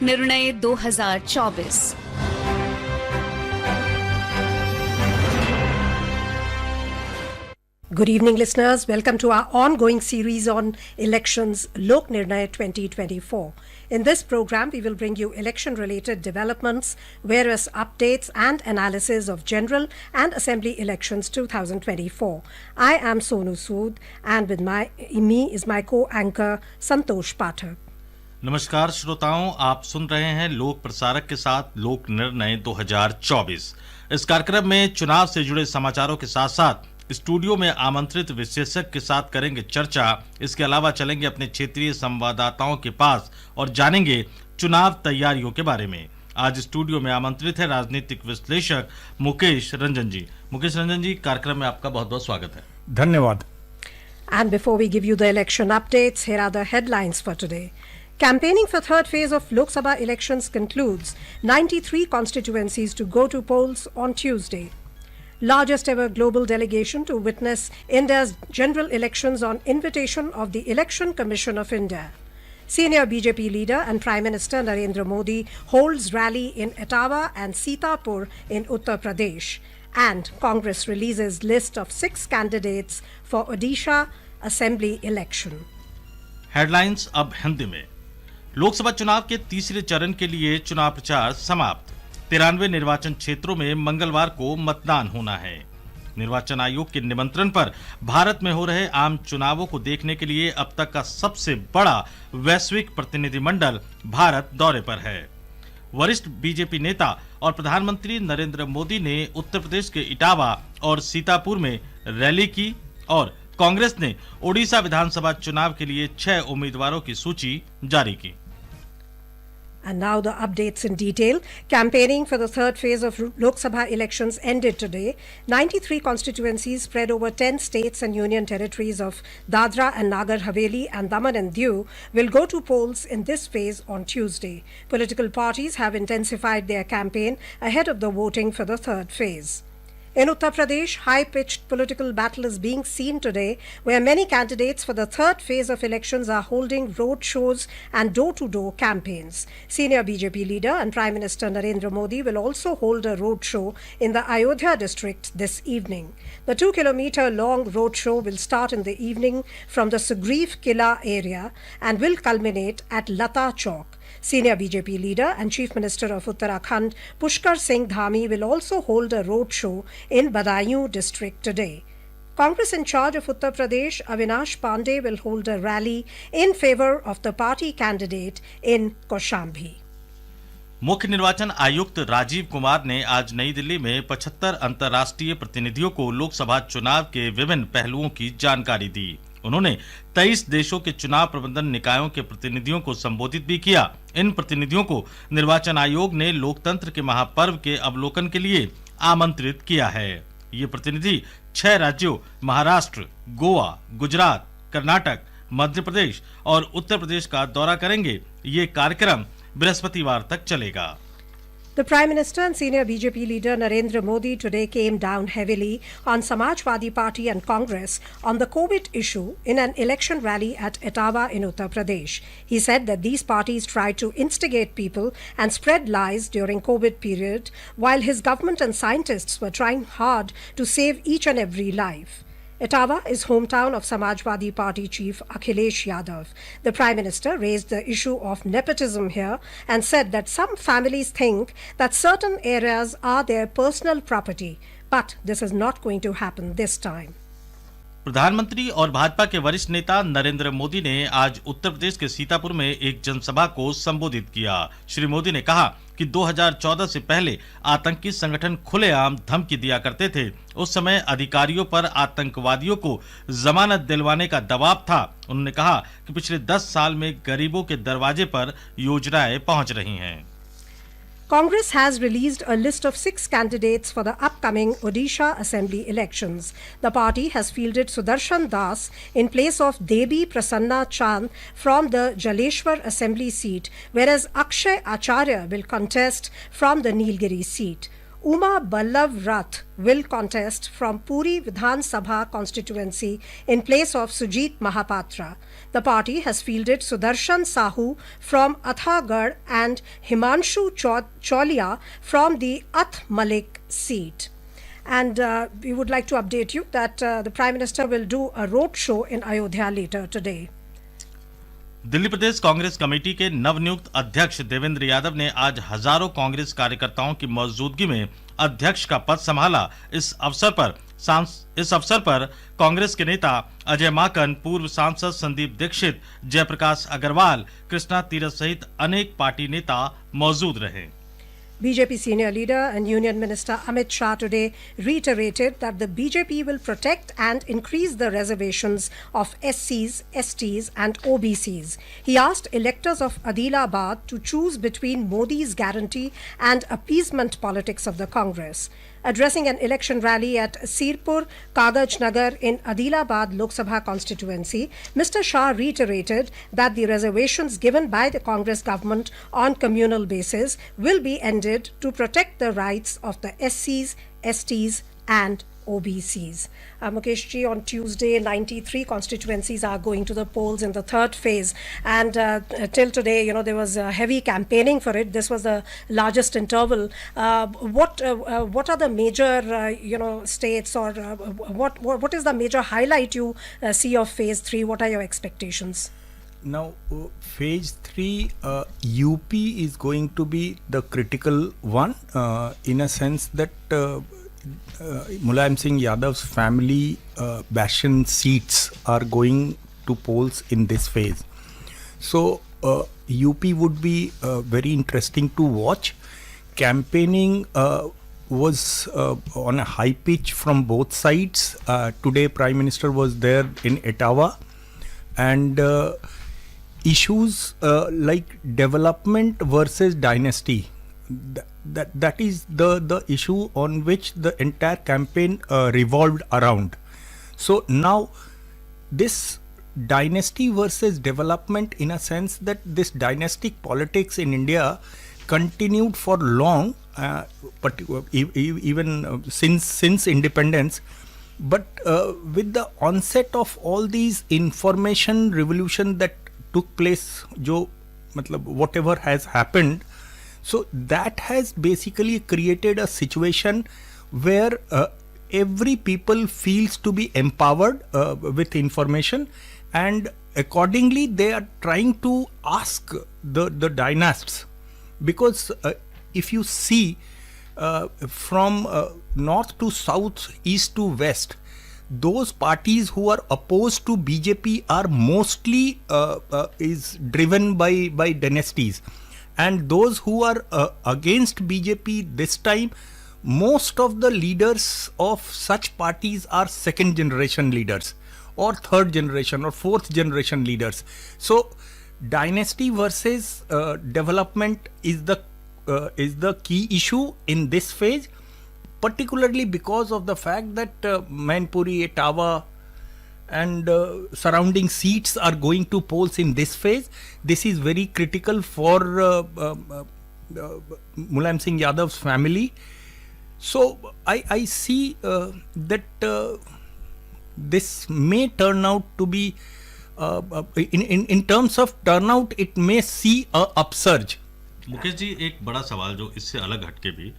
निर्णय 2024। Good evening, listeners. Welcome to our ongoing series on elections, Lok Nirnay 2024. In this program, we will bring you election-related developments, various updates and analysis of general and assembly elections 2024. I am Sonu Sood, and with me is my co-anchor Santosh Pathak. नमस्कार श्रोताओं, आप सुन रहे हैं लोक प्रसारक के साथ लोक निर्णय 2024। इस कार्यक्रम में चुनाव से जुड़े समाचारों के साथ साथ स्टूडियो में आमंत्रित विशेषज्ञ के साथ करेंगे चर्चा। इसके अलावा चलेंगे अपने क्षेत्रीय संवाददाताओं के पास और जानेंगे चुनाव तैयारियों के बारे में। आज स्टूडियो में आमंत्रित है राजनीतिक विश्लेषक मुकेश रंजन जी। मुकेश रंजन जी, कार्यक्रम में आपका बहुत बहुत स्वागत है। धन्यवाद। And before we give you the election updates, here are the headlines for today. Campaigning for third phase of Lok Sabha elections concludes. 93 constituencies to go to polls on Tuesday. Largest ever global delegation to witness India's general elections on invitation of the Election Commission of India. Senior BJP leader and Prime Minister Narendra Modi holds rally in Etawah and Sitapur in Uttar Pradesh. And Congress releases list of 6 candidates for Odisha Assembly election. Headlines अब हिंदी में। लोकसभा चुनाव के तीसरे चरण के लिए चुनाव प्रचार समाप्त। 93 निर्वाचन क्षेत्रों में मंगलवार को मतदान होना है। निर्वाचन आयोग के निमंत्रण पर भारत में हो रहे आम चुनावों को देखने के लिए अब तक का सबसे बड़ा वैश्विक प्रतिनिधिमंडल भारत दौरे पर है। वरिष्ठ बीजेपी नेता और प्रधानमंत्री नरेंद्र मोदी ने उत्तर प्रदेश के इटावा और सीतापुर में रैली की और कांग्रेस ने ओडिशा विधानसभा चुनाव के लिए 6 उम्मीदवारों की सूची जारी की। And now the updates in detail. Campaigning for the third phase of Lok Sabha elections ended today. 93 constituencies spread over 10 states and union territories of Dadra and Nagar Haveli and Daman and Diu will go to polls in this phase on Tuesday. Political parties have intensified their campaign ahead of the voting for the third phase. In Uttar Pradesh, high-pitched political battle is being seen today, where many candidates for the third phase of elections are holding road shows and door-to-door campaigns. Senior BJP leader and Prime Minister Narendra Modi will also hold a road show in the Ayodhya district this evening. The 2-kilometer-long road show will start in the evening from the Sugriv Kila area and will culminate at Lata Chowk. Senior BJP leader and Chief Minister of Uttarakhand, Pushkar Singh Dhami, will also hold a road show in Badaयूं district today. Congress in charge of Uttar Pradesh, Avinash Pandey, will hold a rally in favor of the party candidate in Kaushambi. मुख्य निर्वाचन आयुक्त राजीव कुमार ने आज नई दिल्ली में 75 अंतर्राष्ट्रीय प्रतिनिधियों को लोकसभा चुनाव के विभिन्न पहलुओं की जानकारी दी। उन्होंने 23 देशों के चुनाव प्रबंधन निकायों के प्रतिनिधियों को संबोधित भी किया। इन प्रतिनिधियों को निर्वाचन आयोग ने लोकतंत्र के महापर्व के अवलोकन के लिए आमंत्रित किया है। ये प्रतिनिधि 6 राज्यों महाराष्ट्र, गोवा, गुजरात, कर्नाटक, मध्य प्रदेश और उत्तर प्रदेश का दौरा करेंगे। ये कार्यक्रम बृहस्पतिवार तक चलेगा। The Prime Minister and senior BJP leader Narendra Modi today came down heavily on Samajwadi Party and Congress on the COVID issue in an election rally at Etawah in Uttar Pradesh. He said that these parties tried to instigate people and spread lies during COVID period, while his government and scientists were trying hard to save each and every life. Etawah is hometown of Samajwadi Party chief Akhilesh Yadav. The Prime Minister raised the issue of nepotism here and said that some families think that certain areas are their personal property, but this is not going to happen this time. प्रधानमंत्री और भाजपा के वरिष्ठ नेता नरेंद्र मोदी ने आज उत्तर प्रदेश के सीतापुर में एक जनसभा को संबोधित किया। श्री मोदी ने कहा कि 2014 से पहले आतंकी संगठन खुलेआम धमकी दिया करते थे। उस समय अधिकारियों पर आतंकवादियों को जमानत दिलवाने का दबाव था। उन्होंने कहा कि पिछले 10 साल में गरीबों के दरवाजे पर योजनाएं पहुंच रही हैं। Congress has released a list of 6 candidates for the upcoming Odisha Assembly elections. The party has fielded Sudarshan Das in place of Debi Prasanna Chand from the Jaleshwar Assembly seat, whereas Akshay Acharya will contest from the Nilgiri seat. Uma Ballav Rath will contest from Puri Vidhan Sabha constituency in place of Sujit Mahapatra. The party has fielded Sudarshan Sahu from Athagarh and Himanshu Cholia from the Ath Malik seat. And we would like to update you that the Prime Minister will do a road show in Ayodhya later today. Delhi Pradesh Congress committee के नवनियुक्त अध्यक्ष देवेंद्र यादव ने आज हजारों कांग्रेस कार्यकर्ताओं की मौजूदगी में अध्यक्ष का पद संभाला। इस अवसर पर कांग्रेस के नेता अजय माकन, पूर्व सांसद संदीप दीक्षित, जयप्रकाश अग्रवाल, कृष्णा तीरथ सहित अनेक पार्टी नेता मौजूद रहे। BJP senior leader and Union Minister Amit Shah today reiterated that the BJP will protect and increase the reservations of SCs, STs and OBCs. He asked electors of Adilabad to choose between Modi's guarantee and appeasement politics of the Congress. Addressing an election rally at Sirpur Kagaj Nagar in Adilabad Lok Sabha constituency, Mr. Shah reiterated that the reservations given by the Congress government on communal basis will be ended to protect the rights of the SCs, STs and OBCs. Mukesh ji, on Tuesday, 93 constituencies are going to the polls in the third phase, and till today, there was heavy campaigning for it. This was the largest interval. What are the major, states, or what is the major highlight you see of phase 3? What are your expectations? Now, phase 3, UP is going to be the critical one, in a sense that Mulayam Singh Yadav's family bastion seats are going to polls in this phase. So UP would be very interesting to watch. Campaigning was on a high pitch from both sides. Today Prime Minister was there in Etawah, and issues like development versus dynasty, that is the issue on which the entire campaign revolved around. So now this dynasty versus development, in a sense that this dynastic politics in India continued for long, but even since independence. But with the onset of all these information revolution that took place, whatever has happened, so that has basically created a situation where every people feels to be empowered with information, and accordingly they are trying to ask the dynasts, because if you see from north to south, east to west, those parties who are opposed to BJP are mostly is driven by dynasties. And those who are against BJP this time, most of the leaders of such parties are second generation leaders, or third generation or fourth generation leaders. So dynasty versus development is the key issue in this phase, particularly because of the fact that Mainpuri, Etawah and surrounding seats are going to polls in this phase. This is very critical for Mulayam Singh Yadav's family. So I see that this may turn out to be, in terms of turnout, it may see a upsurge. Mukesh ji, एक बड़ा सवाल जो इससे अलग हटके भी,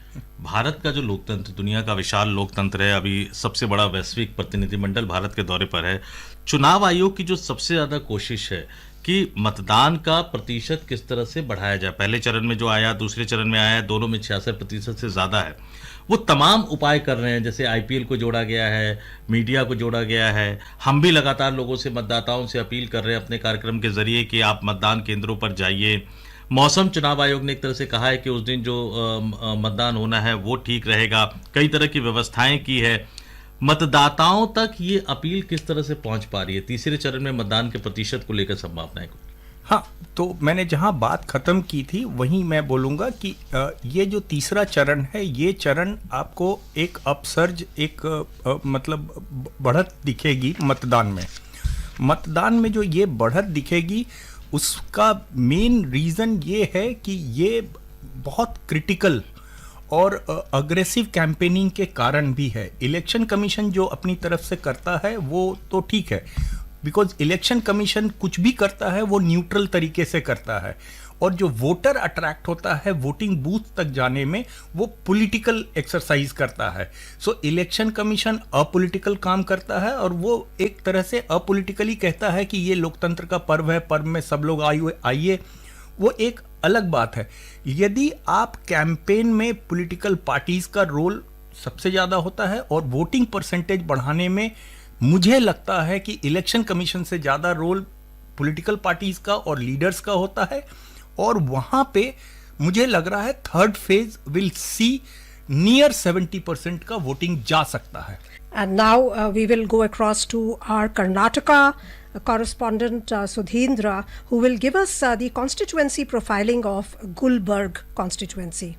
भारत का जो लोकतंत्र, दुनिया का विशाल लोकतंत्र है, अभी सबसे बड़ा वैश्विक प्रतिनिधिमंडल भारत के दौरे पर है। चुनाव आयोग की जो सबसे ज्यादा कोशिश है कि मतदान का प्रतिशत किस तरह से बढ़ाया जाए। पहले चरण में जो आया, दूसरे चरण में आया, दोनों में 66% से ज्यादा है। वो तमाम उपाय कर रहे हैं, जैसे IPL को जोड़ा गया है, मीडिया को जोड़ा गया है। हम भी लगातार लोगों से, मतदाताओं से अपील कर रहे हैं अपने कार्यक्रम के जरिए कि आप मतदान केंद्रों पर जाइए। मौसम चुनाव आयोग ने एक तरह से कहा है कि उस दिन जो मतदान होना है वो ठीक रहेगा। कई तरह की व्यवस्थाएं की है। मतदाताओं तक ये अपील किस तरह से पहुंच पा रही है? तीसरे चरण में मतदान के प्रतिशत को लेकर संभावनाएं को। हाँ, तो मैंने जहां बात खत्म की थी वहीं मैं बोलूंगा कि ये जो तीसरा चरण है, ये चरण आपको एक अपसर्ज, एक मतलब बढ़त दिखेगी मतदान में जो ये बढ़त दिखेगी, उसका मेन रीज़न ये है कि ये बहुत क्रिटिकल और अग्रेसिव कैंपेनिंग के कारण भी है। इलेक्शन कमीशन जो अपनी तरफ से करता है वो तो ठीक है, बिकॉज इलेक्शन कमीशन कुछ भी करता है वो न्यूट्रल तरीके से करता है, और जो वोटर अट्रैक्ट होता है वोटिंग बूथ तक जाने में वो पॉलिटिकल एक्सरसाइज करता है। सो इलेक्शन कमीशन अपॉलिटिकल काम करता है, और वो एक तरह से अपॉलिटिकली कहता है कि ये लोकतंत्र का पर्व है, पर्व में सब लोग आइए, वो एक अलग बात है। यदि आप कैंपेन में पॉलिटिकल पार्टीज का रोल सबसे ज्यादा होता है और वोटिंग परसेंटेज बढ़ाने में मुझे लगता है कि इलेक्शन कमीशन से ज्यादा रोल पॉलिटिकल पार्टीज का और लीडर्स का होता है, और वहां पे मुझे लग रहा है third phase will see near 70% का वोटिंग जा सकता है। And now we will go across to our Karnataka correspondent Sudhindra, who will give us the constituency profiling of Gulbarg constituency.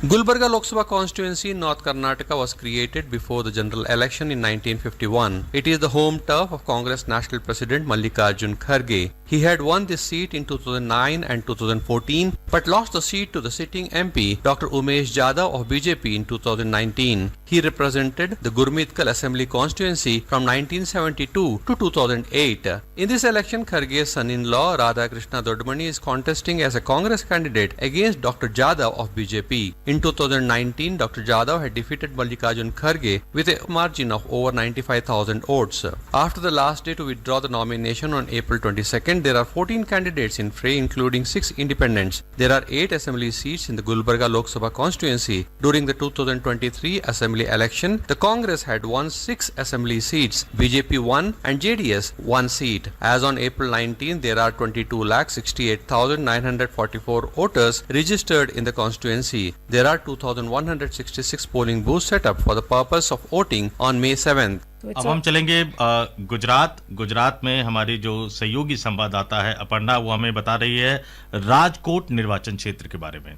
Gulbarga Lok Sabha constituency in North Karnataka was created before the general election in 1951. It is the home turf of Congress National President Mallikarjun Kharge. He had won this seat in 2009 and 2014 but lost the seat to the sitting MP Dr. Umesh Jadhav of BJP in 2019. He represented the Gurmitkal Assembly constituency from 1972 to 2008. In this election, Kharge's son-in-law Radhakrishna Dodmani is contesting as a Congress candidate against Dr. Jadhav of BJP. In 2019, Dr. Jadhav had defeated Mallikarjun Kharge with a margin of over 95,000 votes. After the last day to withdraw the nomination on April 22nd, there are 14 candidates in fray, including 6 independents. There are 8 assembly seats in the Gulbarga Lok Sabha constituency. During the 2023 assembly election, the Congress had won 6 assembly seats, BJP 1 and JDS 1 seat. As on April 19, there are 22,68,944 voters registered in the constituency. There are 2,166 polling booths set up for the purpose of voting on May 7th. अब हम चलेंगे गुजरात में हमारी जो सहयोगी संवाददाता है अपर्णा, वो हमें बता रही है राजकोट निर्वाचन क्षेत्र के बारे में।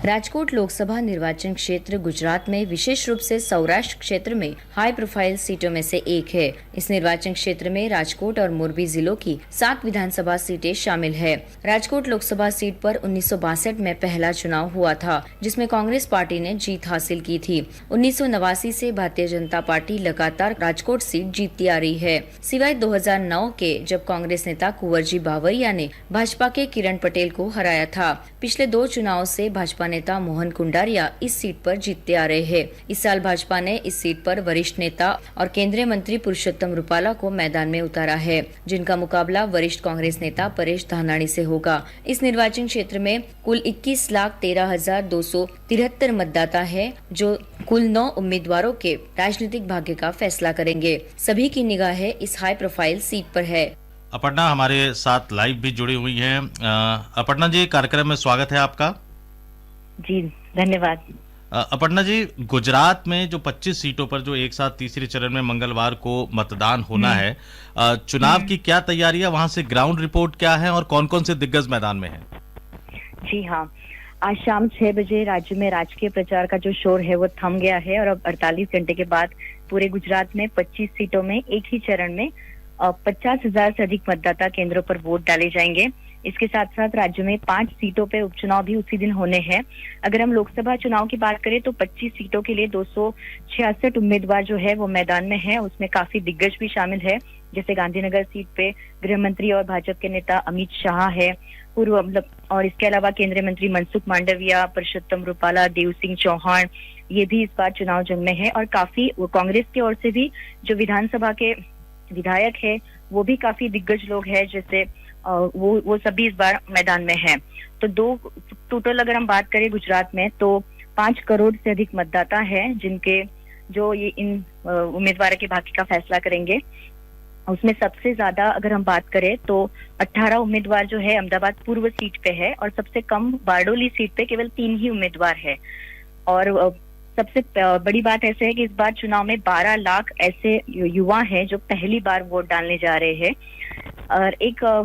राजकोट लोकसभा निर्वाचन क्षेत्र गुजरात में विशेष रूप से सौराष्ट्र क्षेत्र में हाई प्रोफाइल सीटों में से एक है। इस निर्वाचन क्षेत्र में राजकोट और मोरबी जिलों की 7 विधानसभा सीटें शामिल है। राजकोट लोकसभा सीट पर 1962 में पहला चुनाव हुआ था, जिसमें कांग्रेस पार्टी ने जीत हासिल की थी। 1989 से भारतीय जनता पार्टी लगातार राजकोट सीट जीतती आ रही है, सिवाय 2009 के, जब कांग्रेस नेता कुंवरजी बावरिया ने भाजपा के किरण पटेल को हराया था। पिछले 2 चुनाव से भाजपा नेता मोहन कुंडारिया इस सीट पर जीतते आ रहे हैं। इस साल भाजपा ने इस सीट पर वरिष्ठ नेता और केंद्रीय मंत्री पुरुषोत्तम रूपाला को मैदान में उतारा है, जिनका मुकाबला वरिष्ठ कांग्रेस नेता परेश धानाणी से होगा। इस निर्वाचन क्षेत्र में कुल 21,13,273 मतदाता है, जो कुल 9 उम्मीदवारों के राजनीतिक भाग्य का फैसला करेंगे। सभी की निगाह इस हाई प्रोफाइल सीट पर है। अपर्णा हमारे साथ लाइव भी जुड़ी हुई हैं। अपर्णा जी, कार्यक्रम में स्वागत है आपका। जी धन्यवाद। अपर्णा जी, गुजरात में जो 25 सीटों पर जो एक साथ तीसरे चरण में मंगलवार को मतदान होना है, चुनाव की क्या तैयारी है, वहां से ग्राउंड रिपोर्ट क्या है और कौन कौन से दिग्गज मैदान में हैं? जी हाँ, आज शाम 6 बजे राज्य में राजकीय प्रचार का जो शोर है वो थम गया है और अब 48 घंटे के बाद पूरे गुजरात में 25 सीटों में एक ही चरण में 50,000 से अधिक मतदाता केंद्रों पर वोट डाले जाएंगे। इसके साथ साथ राज्य में 5 सीटों पे उपचुनाव भी उसी दिन होने हैं। अगर हम लोकसभा चुनाव की बात करें तो 25 सीटों के लिए 266 उम्मीदवार जो है वो मैदान में है। उसमें काफी दिग्गज भी शामिल है, जैसे गांधीनगर सीट पे गृह मंत्री और भाजपा के नेता अमित शाह है, और इसके अलावा केंद्रीय मंत्री मनसुख मांडविया, पुरुषोत्तम रूपाला, देव सिंह चौहान, ये भी इस बार चुनाव जंग में है। और काफी कांग्रेस की ओर से भी जो विधानसभा के विधायक है वो भी काफी दिग्गज लोग हैं, जैसे वो सभी इस बार मैदान में हैं। तो टोटल अगर हम बात करें गुजरात में तो 5 करोड़ से अधिक मतदाता हैं, जिनके जो ये इन उम्मीदवारों के भाग्य का फैसला करेंगे। उसमें सबसे ज्यादा अगर हम बात करें तो 18 उम्मीदवार जो है अहमदाबाद पूर्व सीट पे है, और सबसे कम बारडोली सीट पे केवल 3 ही उम्मीदवार है। और सबसे बड़ी बात ऐसे है कि इस बार चुनाव में 12 लाख ऐसे युवा हैं जो पहली बार वोट डालने जा रहे हैं, और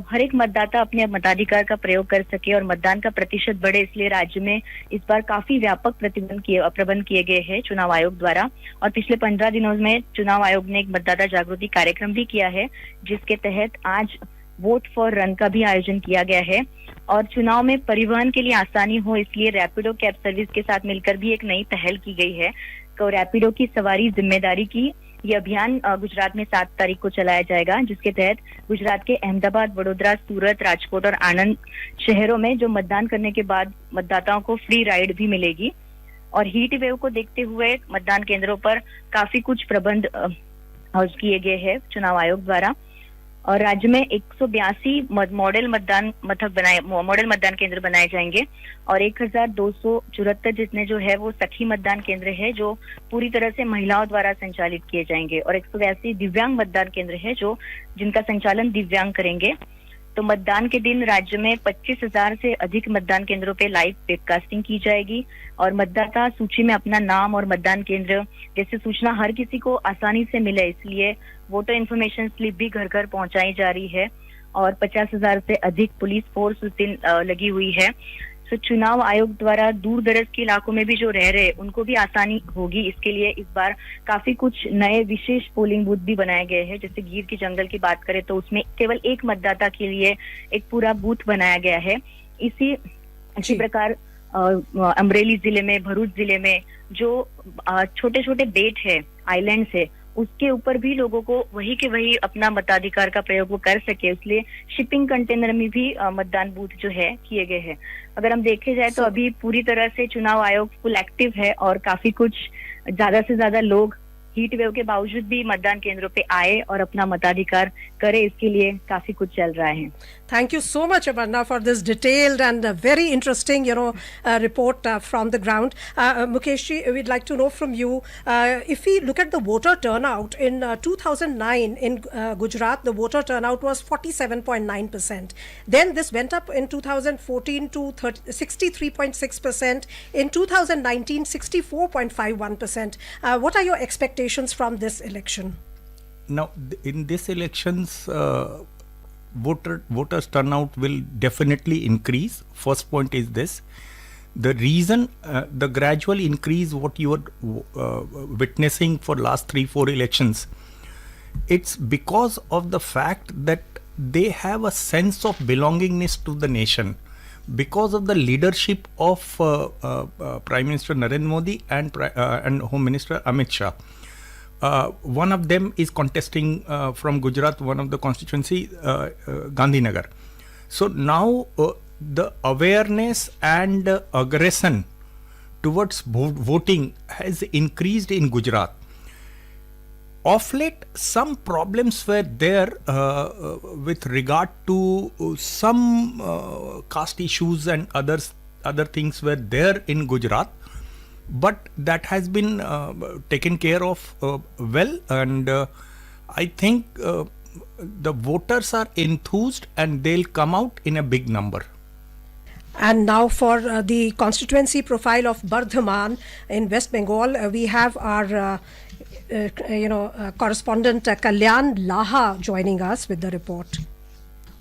हर एक मतदाता अपने मताधिकार का प्रयोग कर सके और मतदान का प्रतिशत बढ़े, इसलिए राज्य में इस बार काफी व्यापक प्रबंध किए गए हैं चुनाव आयोग द्वारा। और पिछले 15 दिनों में चुनाव आयोग ने एक मतदाता जागृति कार्यक्रम भी किया है, जिसके तहत आज वोट फॉर रन का भी आयोजन किया गया है। और चुनाव में परिवहन के लिए आसानी हो इसलिए रैपिडो कैब सर्विस के साथ मिलकर भी एक नई पहल की गई है। तो रैपिडो की सवारी जिम्मेदारी की ये अभियान गुजरात में 7 तारीख को चलाया जाएगा, जिसके तहत गुजरात के अहमदाबाद, वडोदरा, सूरत, राजकोट और आनंद शहरों में जो मतदान करने के बाद मतदाताओं को फ्री राइड भी मिलेगी। और हीट वेव को देखते हुए मतदान केंद्रों पर काफी कुछ प्रबंध किए गए हैं चुनाव आयोग द्वारा। और राज्य में 182 मॉडल मतदान केंद्र बनाए जाएंगे और 1274 जितने जो है वो सखी मतदान केंद्र है जो पूरी तरह से महिलाओं द्वारा संचालित किए जाएंगे और 182 दिव्यांग मतदान केंद्र है जो जिनका संचालन दिव्यांग करेंगे। तो मतदान के दिन राज्य में 25,000 से अधिक मतदान केंद्रों पे लाइव वेबकास्टिंग की जाएगी और मतदाता सूची में अपना नाम और मतदान केंद्र जैसे सूचना हर किसी को आसानी से मिले, इसलिए वोटर इन्फॉर्मेशन स्लिप भी घर घर पहुंचाई जा रही है और 50,000 से अधिक पुलिस फोर्स उस दिन लगी हुई है। तो चुनाव आयोग द्वारा दूर दराज के इलाकों में भी जो रह रहे उनको भी आसानी होगी। इसके लिए इस बार काफी कुछ नए विशेष पोलिंग बूथ भी बनाए गए हैं। जैसे गिर की जंगल की बात करें तो उसमें केवल एक मतदाता के लिए एक पूरा बूथ बनाया गया है। इसी प्रकार अमरेली जिले में, भरूच जिले में जो छोटे छोटे बेट है, आइलैंड्स है, उसके ऊपर भी लोगों को वही के वही अपना मताधिकार का प्रयोग वो कर सके, इसलिए शिपिंग कंटेनर में भी मतदान बूथ जो है किए गए हैं। अगर हम देखे जाए तो अभी पूरी तरह से चुनाव आयोग फुल एक्टिव है और काफी कुछ ज्यादा से ज्यादा लोग हीट वेव के बावजूद भी मतदान केंद्रों पे आए और अपना मताधिकार करे, इसके लिए काफी कुछ चल रहा है। Thank you so much, Aparna, for this detailed and very interesting, report from the ground. Mukesh ji, we'd like to know from you, if we look at the voter turnout in 2009 in Gujarat, the voter turnout was 47.9%. Then this went up in 2014 to 63.6%. In 2019, 64.51%. What are your expectations from this election? Now, in this elections, voters turnout will definitely increase. First point is this: the reason the gradual increase what you are witnessing for last 3-4 elections, it's because of the fact that they have a sense of belongingness to the nation because of the leadership of Prime Minister Narendra Modi and Home Minister Amit Shah. One of them is contesting from Gujarat, one of the constituency, Gandhinagar. So now the awareness and aggression towards voting has increased in Gujarat. Of late, some problems were there with regard to some caste issues and other things were there in Gujarat. But that has been taken care of well, and I think the voters are enthused and they'll come out in a big number. And now for the constituency profile of Bardhaman in West Bengal, we have our correspondent Kalyan Laha joining us with the report.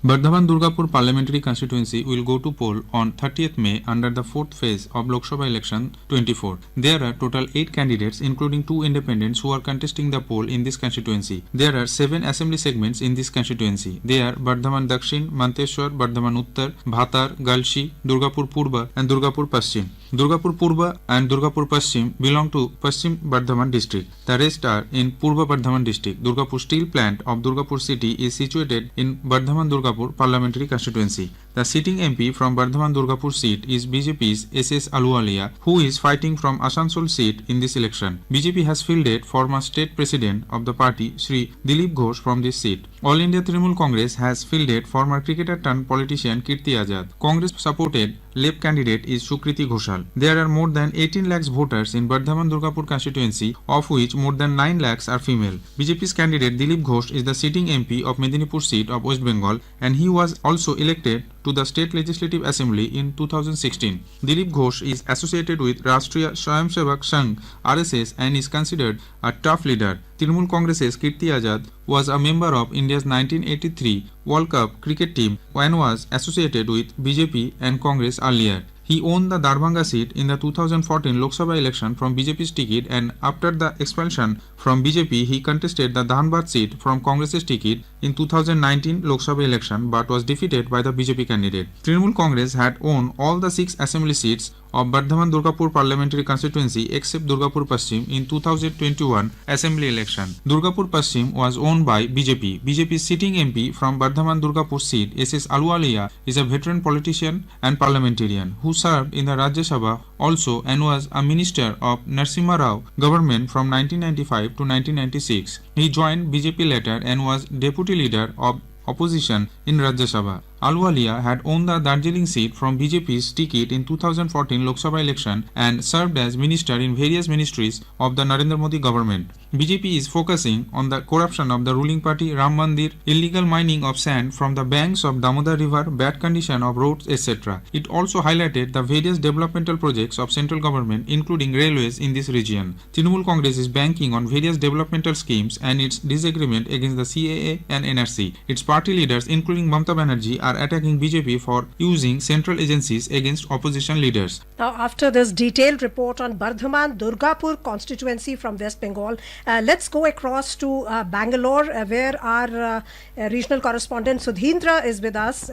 Bardhaman Durgapur parliamentary constituency will go to poll on 30th May under the 4th phase of Lok Sabha election 24. There are total 8 candidates including 2 independents who are contesting the poll in this constituency. There are 7 assembly segments in this constituency. They are Bardhaman Dakshin, Manteshwar, Bardhaman Uttar, Bhatar, Galshi, Durgapur Purba and Durgapur Paschim. Durgapur Purba and Durgapur Paschim belong to Paschim Bardhaman district. The rest are in Purba Bardhaman district. Durgapur steel plant of Durgapur city is situated in Bardhaman Durgapur parliamentary constituency. The sitting MP from Bardhaman Durgapur seat is BJP's SS Aluwalia, who is fighting from Asansol seat in this election. BJP has fielded former state president of the party Shri Dilip Ghosh from this seat. All India Trinamool Congress has fielded former cricketer turned politician Kirti Azad. Congress supported left candidate is Sukriti Ghoshal. There are more than 18 lakhs voters in Bardhaman Durgapur constituency, of which more than 9 lakhs are female. BJP's candidate Dilip Ghosh is the sitting MP of Medinipur seat of West Bengal, and he was also elected to the State Legislative Assembly in 2016. Dilip Ghosh is associated with Rashtriya Swayamsevak Sangh RSS and is considered a tough leader. Trinamool Congress's Kirti Azad was a member of India's 1983 World Cup cricket team and was associated with BJP and Congress earlier. He won the Darbhanga seat in the 2014 Lok Sabha election from BJP's ticket, and after the expulsion from BJP, he contested the Dhanbad seat from Congress's ticket in 2019 Lok Sabha election but was defeated by the BJP candidate. Trinamool Congress had won all the 6 assembly seats of Bardhaman Durgapur parliamentary constituency except Durgapur Paschim in 2021 assembly election. Durgapur Paschim was won by BJP. BJP's sitting MP from Bardhaman Durgapur seat, SS Aluwalia, is a veteran politician and parliamentarian who served in the Rajya Sabha also and was a minister of Narasimha Rao government from 1995 to 1996. He joined BJP later and was deputy leader of opposition in Rajya Sabha. Aluwalia had won the Darjeeling seat from BJP's ticket in 2014 Lok Sabha election and served as minister in various ministries of the Narendra Modi government. BJP is focusing on the corruption of the ruling party, Ram Mandir, illegal mining of sand from the banks of Damodar River, bad condition of roads, etc. It also highlighted the various developmental projects of central government, including railways in this region. Trinamool Congress is banking on various developmental schemes and its disagreement against the CAA and NRC. Its party leaders, including Mamata Banerjee, are attacking BJP for using central agencies against opposition leaders. Now, after this detailed report on Bardhaman Durgapur constituency from West Bengal, let's go across to Bangalore, where our regional correspondent Sudhindra is with us.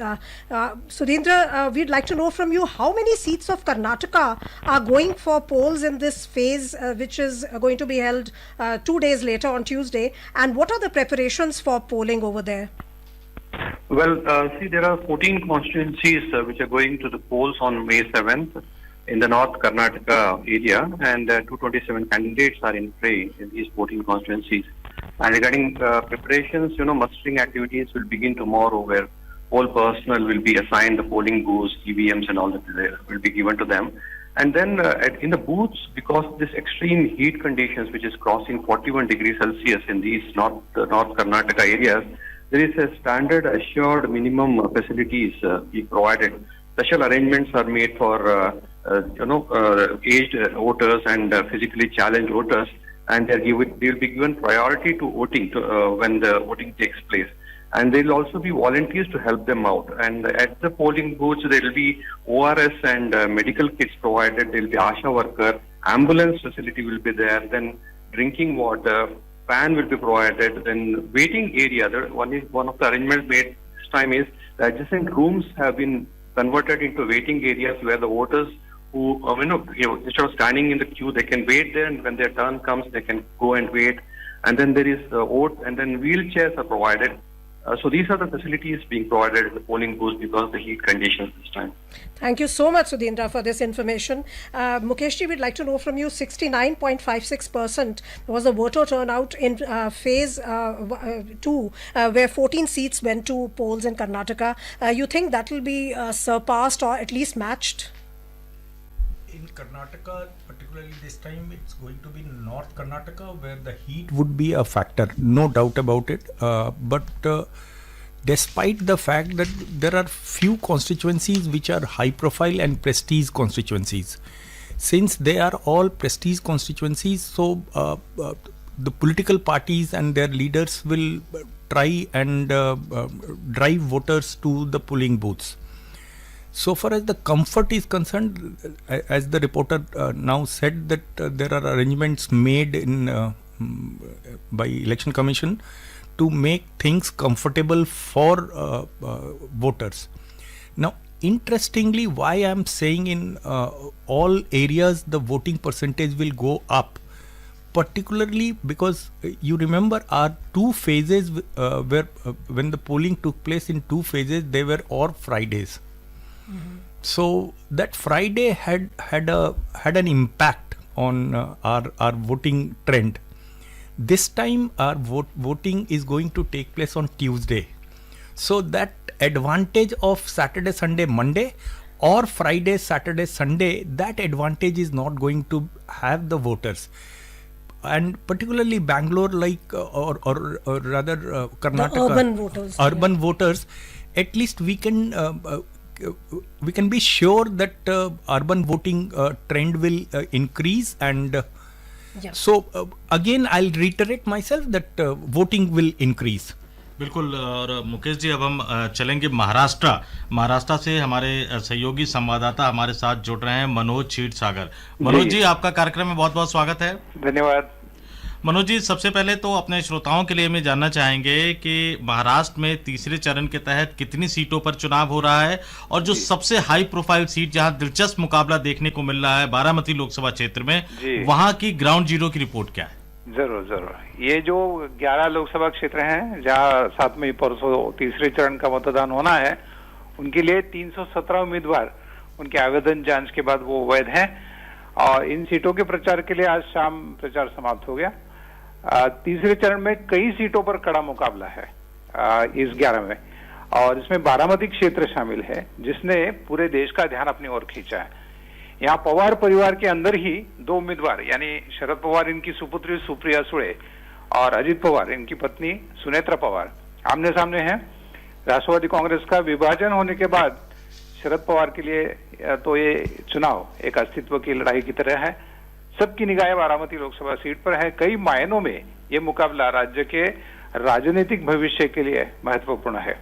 Sudhindra, we'd like to know from you how many seats of Karnataka are going for polls in this phase, which is going to be held 2 days later on Tuesday, and what are the preparations for polling over there? Well, see, there are 14 constituencies which are going to the polls on May 7th in the North Karnataka area, and 227 candidates are in play in these 14 constituencies. And regarding preparations, mustering activities will begin tomorrow, where all personnel will be assigned the polling booths, EVMs and all that will be given to them. And then in the booths, because of this extreme heat conditions, which is crossing 41 degrees Celsius in these North Karnataka areas, there is a standard assured minimum facilities being provided. Special arrangements are made for aged voters and physically challenged voters, and they will be given priority to voting when the voting takes place. And there will also be volunteers to help them out. And at the polling booths, there will be ORS and medical kits provided. There will be ASHA worker, ambulance facility will be there, then drinking water, fan will be provided, then waiting area. One of the arrangements made this time is the adjacent rooms have been converted into waiting areas where the voters who, instead of standing in the queue, they can wait there, and when their turn comes, they can go and wait. And then there is vote, and then wheelchairs are provided. So these are the facilities being provided at the polling booths because of the heat conditions this time. Thank you so much, Sudhindra, for this information. Mukeshji, we'd like to know from you, 69.56% was the voter turnout in phase 2, where 14 seats went to polls in Karnataka. You think that will be surpassed or at least matched? In Karnataka, particularly this time, it's going to be North Karnataka, where the heat would be a factor, no doubt about it. But despite the fact that there are few constituencies which are high profile and prestige constituencies, since they are all prestige constituencies, so the political parties and their leaders will try and drive voters to the polling booths. So far as the comfort is concerned, as the reporter now said, that there are arrangements made in by Election Commission to make things comfortable for voters. Now, interestingly, why I am saying in all areas the voting percentage will go up, particularly because you remember our 2 phases where when the polling took place in 2 phases, they were all Fridays. Mm-hmm. So that Friday had an impact on our voting trend. This time our voting is going to take place on Tuesday. So that advantage of Saturday, Sunday, Monday, or Friday, Saturday, Sunday, that advantage is not going to have the voters. And particularly Bangalore, like or rather Karnataka, the urban voters, at least we can be sure that urban voting trend will increase, and so again I'll reiterate myself that voting will increase. बिल्कुल। और मुकेश जी, अब हम चलेंगे महाराष्ट्र से हमारे सहयोगी संवाददाता हमारे साथ जुड़ रहे हैं, मनोज क्षीरसागर। मनोज जी, आपका कार्यक्रम में बहुत बहुत स्वागत है। धन्यवाद। मनोज जी, सबसे पहले तो अपने श्रोताओं के लिए हम जानना चाहेंगे कि महाराष्ट्र में तीसरे चरण के तहत कितनी सीटों पर चुनाव हो रहा है, और जो सबसे हाई प्रोफाइल सीट जहां दिलचस्प मुकाबला देखने को मिल रहा है बारामती लोकसभा क्षेत्र में, वहां की ग्राउंड जीरो की रिपोर्ट क्या है? जरूर। ये जो 11 लोकसभा क्षेत्र हैं जहां 7 मई परसों तीसरे चरण का मतदान होना है, उनके लिए 317 उम्मीदवार उनके आवेदन जांच के बाद वो वैध हैं, और इन सीटों के प्रचार के लिए आज शाम प्रचार समाप्त हो गया। तीसरे चरण में कई सीटों पर कड़ा मुकाबला है इस 11 में, और इसमें बारामती क्षेत्र शामिल है जिसने पूरे देश का ध्यान अपनी ओर खींचा है। यहाँ पवार परिवार के अंदर ही 2 उम्मीदवार यानी शरद पवार इनकी सुपुत्री सुप्रिया सुळे और अजित पवार इनकी पत्नी सुनेत्रा पवार आमने सामने हैं। राष्ट्रवादी कांग्रेस का विभाजन होने के बाद शरद पवार के लिए तो ये चुनाव एक अस्तित्व की लड़ाई की तरह है। सबकी निगाहें बारामती लोकसभा सीट पर है। कई मायनों में ये मुकाबला राज्य के राजनीतिक भविष्य के लिए महत्वपूर्ण है।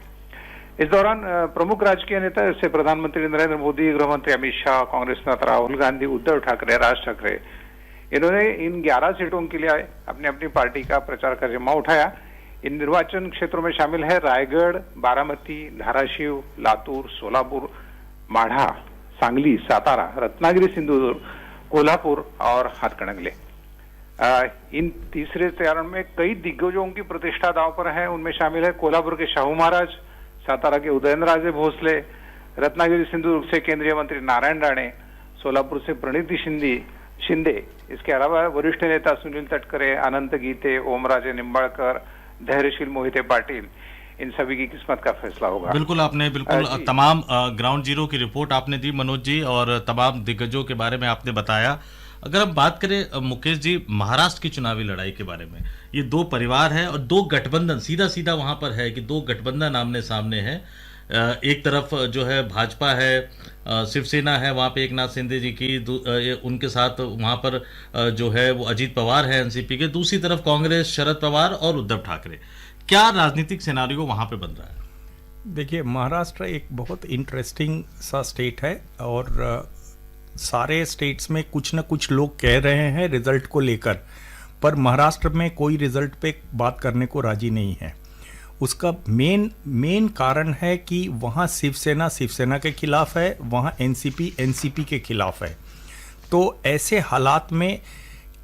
इस दौरान प्रमुख राजकीय नेता जैसे प्रधानमंत्री नरेंद्र मोदी, गृह मंत्री अमित शाह, कांग्रेस नेता राहुल गांधी, उद्धव ठाकरे, राज ठाकरे, इन्होंने इन 11 सीटों के लिए अपनी अपनी पार्टी का प्रचार का जिम्मा उठाया। इन निर्वाचन क्षेत्रों में शामिल है रायगढ़, बारामती, धाराशिव, लातूर, सोलापुर, माढा, सांगली, सातारा, रत्नागिरी, सिंधुदुर्ग, कोल्हापुर और हाथकणंगले। इन तीसरे चरण में कई दिग्गजों की प्रतिष्ठा दांव पर है। उनमें शामिल है कोल्हापुर के शाहू महाराज, सातारा के उदयनराजे भोसले, रत्नागिरी सिंधुदुर्ग से केंद्रीय मंत्री नारायण राणे, सोलापुर से प्रणिती शिंदे, इसके अलावा वरिष्ठ नेता सुनील तटकरे, अनंत गीते, ओमराजे निंबाळकर, धैर्यशील मोहिते पाटिल, इन सभी की किस्मत का फैसला होगा। बिल्कुल, आपने तमाम ग्राउंड जीरो की रिपोर्ट आपने दी मनोज जी, और तमाम दिग्गजों के बारे में आपने बताया। अगर हम बात करें मुकेश जी महाराष्ट्र की चुनावी लड़ाई के बारे में, ये 2 परिवार है और 2 गठबंधन सीधा वहां पर है कि 2 गठबंधन आमने सामने है। एक तरफ जो है भाजपा है, शिवसेना है, वहां पे एकनाथ शिंदे जी की, उनके साथ वहां पर जो है वो अजीत पवार है एनसीपी के, दूसरी तरफ कांग्रेस, शरद पवार और उद्धव ठाकरे। क्या राजनीतिक सिनारियो वहां पे बन रहा है? देखिए, महाराष्ट्र एक बहुत इंटरेस्टिंग सा स्टेट है, और सारे स्टेट्स में कुछ न कुछ लोग कह रहे हैं रिजल्ट को लेकर, पर महाराष्ट्र में कोई रिजल्ट पे बात करने को राजी नहीं है। उसका मेन कारण है कि वहाँ शिवसेना के खिलाफ है, वहाँ एनसीपी के खिलाफ है। तो ऐसे हालात में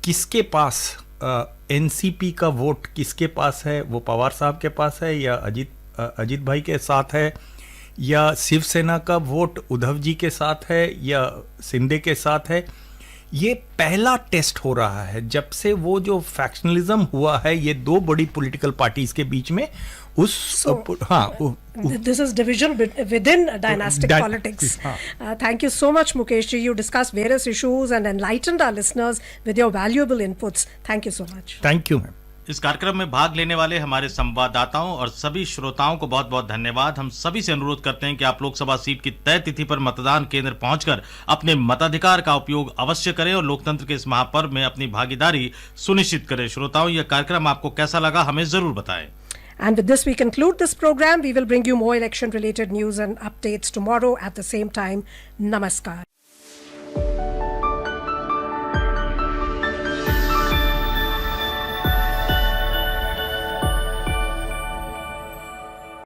किसके पास एनसीपी का वोट किसके पास है, वो पवार साहब के पास है या अजीत भाई के साथ है, या शिवसेना का वोट उद्धव जी के साथ है या शिंदे के साथ है, ये पहला टेस्ट हो रहा है जब से वो जो फैक्शनलिज्म हुआ है ये 2 बड़ी पॉलिटिकल पार्टीज के बीच में। This is division within dynastic politics. Thank you so much, Mukesh ji. You discussed various issues and enlightened our listeners with your valuable inputs. Thank you so much. Thank you, ma'am. इस कार्यक्रम में भाग लेने वाले हमारे संवाददाताओं और सभी श्रोताओं को बहुत बहुत धन्यवाद। हम सभी से अनुरोध करते हैं कि आप लोकसभा सीट की तय तिथि पर मतदान केंद्र पहुंचकर अपने मताधिकार का उपयोग अवश्य करें और लोकतंत्र के इस महापर्व में अपनी भागीदारी सुनिश्चित करें। श्रोताओं, यह कार्यक्रम आपको कैसा लगा हमें जरूर बताएं। And with this, we conclude this program. We will bring you more election-related news and updates tomorrow at the same time. Namaskar.